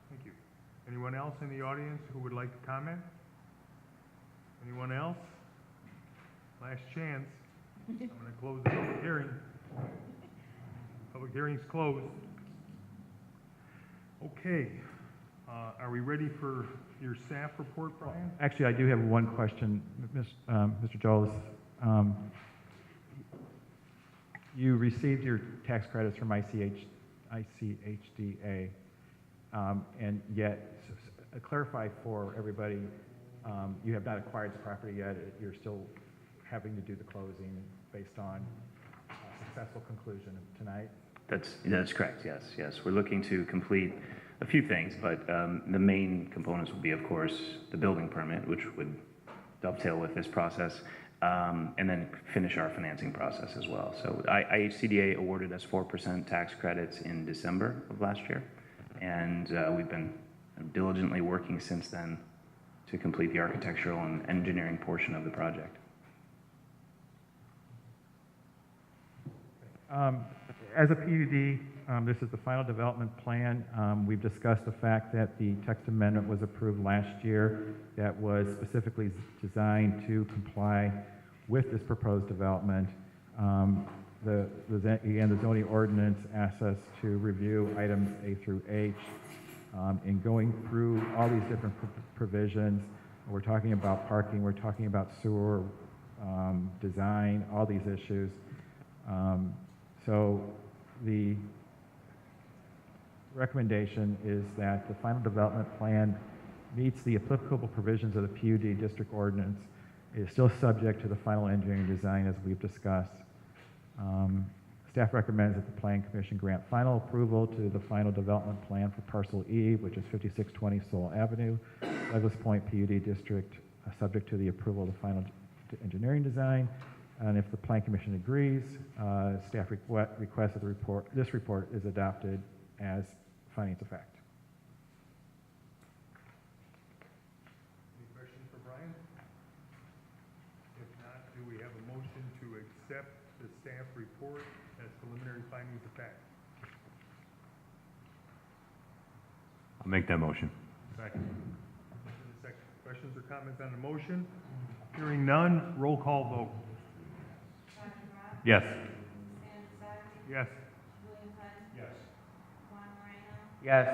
Thank you. Anyone else in the audience who would like to comment? Anyone else? Last chance. I'm going to close the public hearing. Public hearing's closed. Okay. Are we ready for your staff report, Brian? Actually, I do have one question, Mr. Joel. You received your tax credits from ICHDA, and yet, clarify for everybody, you have not acquired the property yet. You're still having to do the closing based on a successful conclusion tonight? That's correct, yes, yes. We're looking to complete a few things, but the main components will be, of course, the building permit, which would dovetail with this process, and then finish our financing process as well. So IHCDA awarded us 4% tax credits in December of last year, and we've been diligently working since then to complete the architectural and engineering portion of the project. As a PUD, this is the final development plan. We've discussed the fact that the text amendment was approved last year that was specifically designed to comply with this proposed development. The zoning ordinance asks us to review items A through H. In going through all these different provisions, we're talking about parking, we're talking about sewer design, all these issues. So the recommendation is that the final development plan meets the applicable provisions of the PUD district ordinance. It is still subject to the final engineering design as we've discussed. Staff recommends that the Plan Commission grant final approval to the final development plan for Parcel E, which is 5620 Sewell Avenue, Douglas Point PUD district, subject to the approval of the final engineering design. And if the Plan Commission agrees, staff requests that this report is adopted as findings of fact. Any questions for Brian? If not, do we have a motion to accept the staff report as preliminary findings of fact? I'll make that motion. Second. Questions or comments on the motion? Hearing none, roll call vote. Yes. Yes. William Penn. Yes. Juan Moreno. Yes.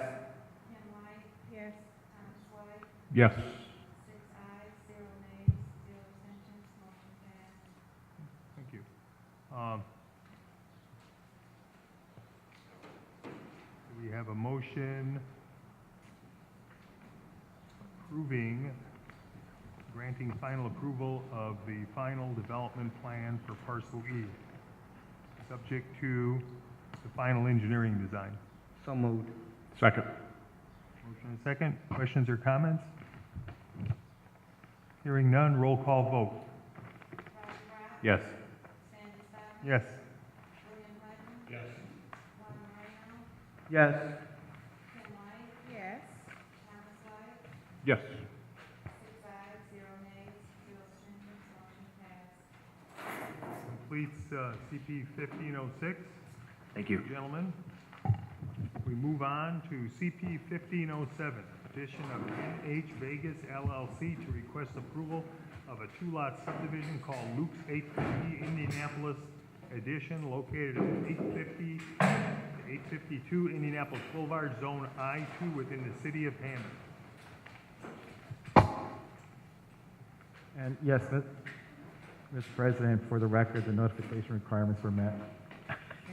Ken White. Yes. Thomas White. Yes. 6 ayes, 0 nays, 0 abstentions, motion passed. Thank you. We have a motion approving, granting final approval of the final development plan for Parcel E, subject to the final engineering design. So moved. Second. Motion and second. Questions or comments? Hearing none, roll call vote. Yes. Sandy Stockman. Yes. William Penn. Yes. Juan Moreno. Yes. Ken White. Yes. Thomas White. Yes. 6 ayes, 0 nays, 0 abstentions, motion passed. Completes CP 1506. Thank you. Gentlemen, we move on to CP 1507, petition of NH Vegas LLC to request approval of a two-lot subdivision called Luke's 850 Indianapolis Edition, located at 850 to 852 Indianapolis Boulevard, Zone I-2, within the city of Hammond. And yes, Mr. President, for the record, the notification requirements were met.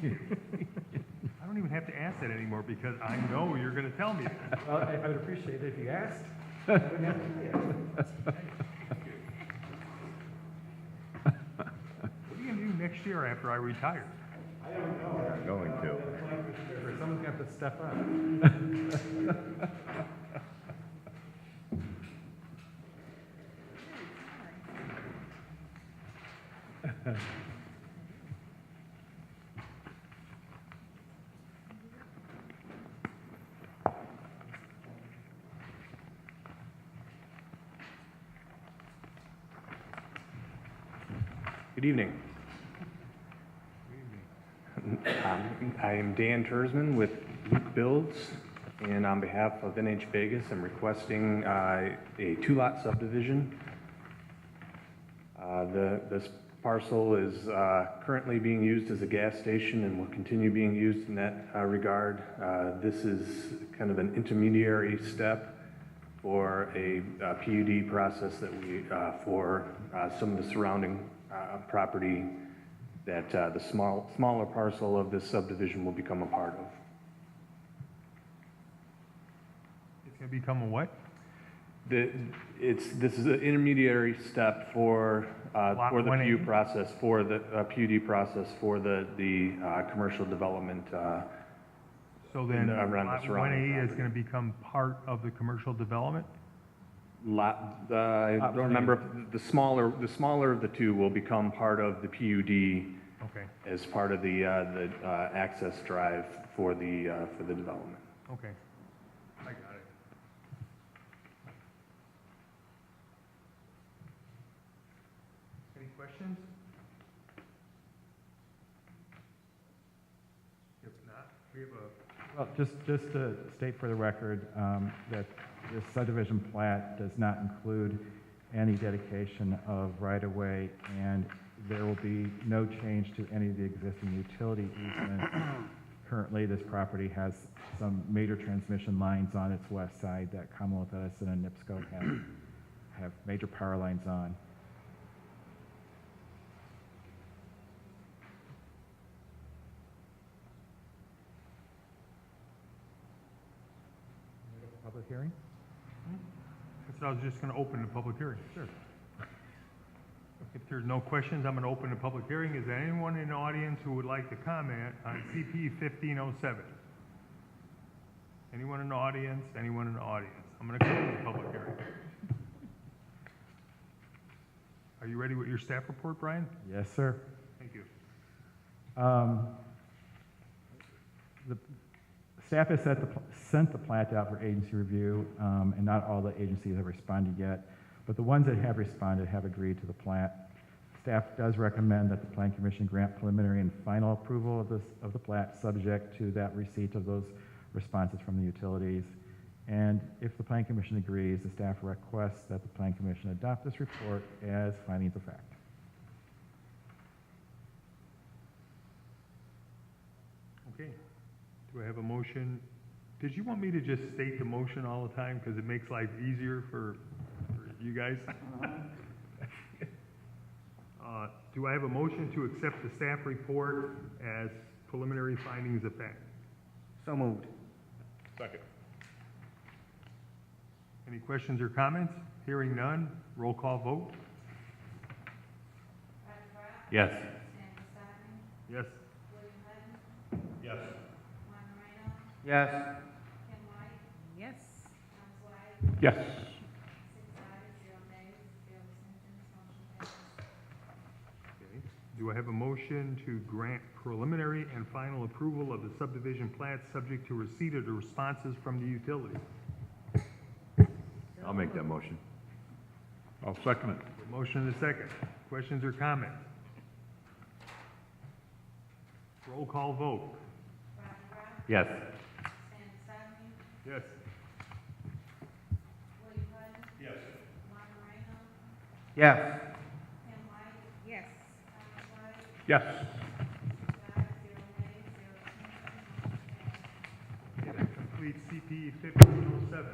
I don't even have to ask that anymore because I know you're going to tell me that. Well, I would appreciate it if you asked. I wouldn't have to do that. next year after I retire. Going to. Someone's got to step up. Good evening. I am Dan Tersman with Luke Builds, and on behalf of NH Vegas, I'm requesting a two-lot subdivision. This parcel is currently being used as a gas station and will continue being used in that regard. This is kind of an intermediary step for a PUD process that we, for some of the surrounding property that the smaller parcel of this subdivision will become a part of. It's going to become a what? This is an intermediary step for the 1A? PUD process, for the PUD process for the commercial development. So then, around the lot surrounding 1A is property. going to become part of the commercial development? I don't remember, the smaller of the two will become part of the PUD Okay, as part of the access drive for the development. okay. I got it. Any questions? If not, we have a, Well, just to state for the record, that this subdivision plat does not include any dedication of right-of-way, and there will be no change to any of the existing utility easements. Currently, this property has some major transmission lines on its west side that Commonwealth Edison and NIPSCO have major power lines on. Public hearing? so I was just going to open the public hearing. Sure. If there's no questions, I'm going to open the public hearing. Is there anyone in the audience who would like to comment on CP 1507? Anyone in the audience? Anyone in the audience? I'm going to close the public hearing. Are you ready with your staff report, Brian? Yes, sir. Thank you. The staff has sent the plat out for agency review, and not all the agencies have responded yet, but the ones that have responded have agreed to the plat. Staff does recommend that the Plan Commission grant preliminary and final approval of the plat, subject to that receipt of those responses from the utilities. And if the Plan Commission agrees, the staff requests that the Plan Commission adopt this report as findings of fact. Okay. Do I have a motion? Did you want me to just state the motion all the time because it makes life easier for you guys? Do I have a motion to accept the staff report as preliminary findings of fact? So moved. Second. Any questions or comments? Hearing none, roll call vote. Yes. Yes. Yes. Yes. Yes. Yes. Okay. Do I have a motion to grant preliminary and final approval of the subdivision plat subject to receipt of the responses from the utilities? I'll make that motion. I'll second it. A motion and a second. Questions or comments? Roll call vote. Yes. Yes. Yes. Yes. Yes. Yes. Okay, that completes CP 1507.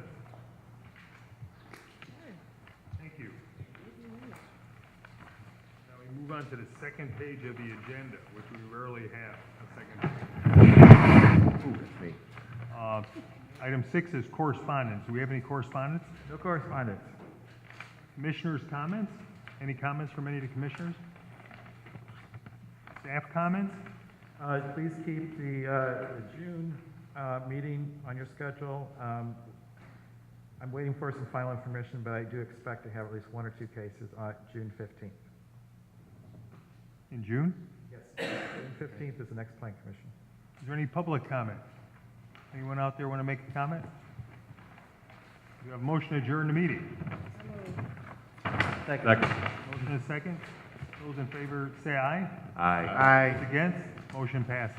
Thank you. Now we move on to the second page of the agenda, which we rarely have a second page. Ooh, that's me. Item 6 is correspondence. Do we have any correspondence? No correspondence. Commissioners' comments? Any comments from any of the commissioners? Staff comments? Please keep the June meeting on your schedule. I'm waiting for some final information, but I do expect to have at least 1 or 2 cases on June 15th. In June? Yes. June 15th is the next plan commission. Is there any public comment? Anyone out there want to make a comment? We have a motion to adjourn the meeting. Second. Motion and a second. Those in favor say aye. Aye. Those against, motion passes.